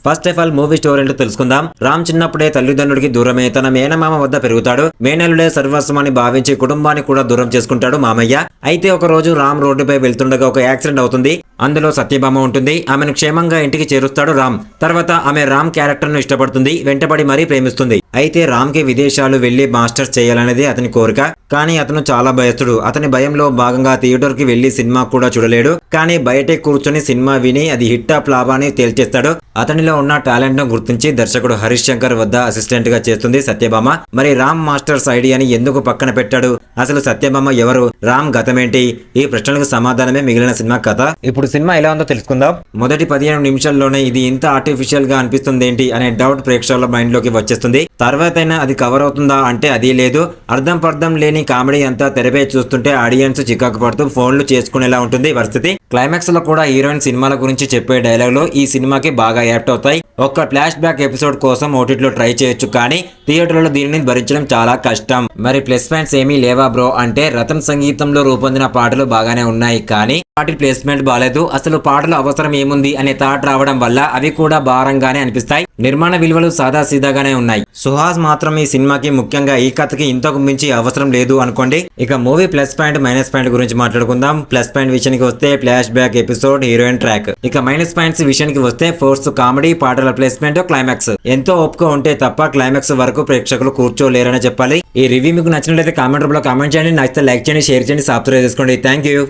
First of all movie story ఏంటో తెలుసుకుందాం. రామ్ చిన్నప్పుడే తల్లిదండ్రుడికి దూరమే తన మేనమామ వద్ద పెరుగుతాడు. మేనల్లుడే సర్వస్వం అని భావించి కుటుంబాన్ని కూడా దూరం చేసుకుంటాడు మామయ్య. అయితే ఒక రోజు రామ్ రోడ్డుపై వెళ్తుండగా ఒక యాక్సిడెంట్ అవుతుంది. అందులో సత్యభామ ఉంటుంది. ఆమెను క్షేమంగా ఇంటికి చేరుస్తాడు రామ్. తర్వాత ఆమె రామ్ క్యారెక్టర్ ను ఇష్టపడుతుంది, వెంటబడి మరీ ప్రేమిస్తుంది. అయితే రామ్ కి విదేశాలు వెళ్లి మాస్టర్స్ చేయాలనేది అతని కోరిక. కానీ అతను చాలా భయస్తుడు. అతని భయంలో భాగంగా థియేటర్ కి వెళ్లి సినిమా కూడా చూడలేడు. కానీ బయటే కూర్చొని సినిమా విని అది హిట్ ఆ ఫ్లాప్ అని తేల్చేస్తాడు. అతనిలో ఉన్న టాలెంట్ ను గుర్తించి దర్శకుడు హరీష్ శంకర్ వద్ద అసిస్టెంట్ గా చేస్తుంది సత్యభామ. మరి రామ్ మాస్టర్స్ ఐడియాని ఎందుకు పక్కన పెట్టాడు? అసలు సత్యభామ ఎవరు? రామ్ గతమేంటి? ఈ ప్రశ్నలకు సమాధానమే మిగిలిన సినిమా కథ. ఇప్పుడు సినిమా ఎలా ఉందో తెలుసుకుందాం. మొదటి 15 నిమిషాల్లోనే ఇది ఇంత ఆర్టిఫిషియల్ గా అనిపిస్తుంది ఏంటి అనే డౌట్ ప్రేక్షకుల మైండ్ లోకి వచ్చేస్తుంది. తర్వాతైనా అది కవర్ అవుతుందా అంటే అది లేదు. అర్థం పర్థం లేని కామెడీ అంతా తెరపై చూస్తుంటే ఆడియన్స్ చికాకు పడుతూ ఫోన్లు చేసుకునేలా ఉంటుంది పరిస్థితి. క్లైమాక్స్ లో కూడా హీరోయిన్ సినిమాల గురించి చెప్పే డైలాగులు ఈ సినిమాకి బాగా యాప్ట్ అవుతాయి. ఒక్క ఫ్లాష్ బ్యాక్ ఎపిసోడ్ కోసం ఓటీటీలో ట్రై చేయొచ్చు, కానీ థియేటర్లో దీనిని భరించడం చాలా కష్టం. మరి ప్లస్ పాయింట్స్ ఏమీ లేవా బ్రో అంటే రతన్ సంగీతంలో రూపొందిన పాటలు బాగానే ఉన్నాయి, కానీ వాటి ప్లేస్మెంట్ బాలేదు. అసలు పాటలు అవసరం ఏముంది అనే థాట్ రావడం వల్ల అవి కూడా భారంగానే అనిపిస్తాయి. నిర్మాణ విలువలు సాదా సీదాగానే ఉన్నాయి. సుహాస్ మాత్రం ఈ సినిమాకి ముఖ్యంగా ఈ కథకి ఇంతకు మించి అవసరం లేదు అనుకోండి. ఇక movie plus point minus point గురించి మాట్లాడుకుందాం. ప్లస్ పాయింట్ విషయానికి వస్తే flash back episode, heroine track. ఇక మైనస్ పాయింట్స్ విషయానికి వస్తే ఫోర్స్ కామెడీ, పాటల ప్లేస్మెంట్, క్లైమాక్స్. ఎంతో ఓపిక ఉంటే తప్ప క్లైమాక్స్ వరకు ప్రేక్షకులు కూర్చోలేరని చెప్పాలి. ఈ రివ్యూ మీకు నచ్చినట్లయితే కామెంట్ రూపంలో కామెంట్ చేయండి. నచ్చితే లైక్ చేయండి, షేర్ చేయండి, సబ్స్క్రైబ్ చేసుకోండి. Thank you.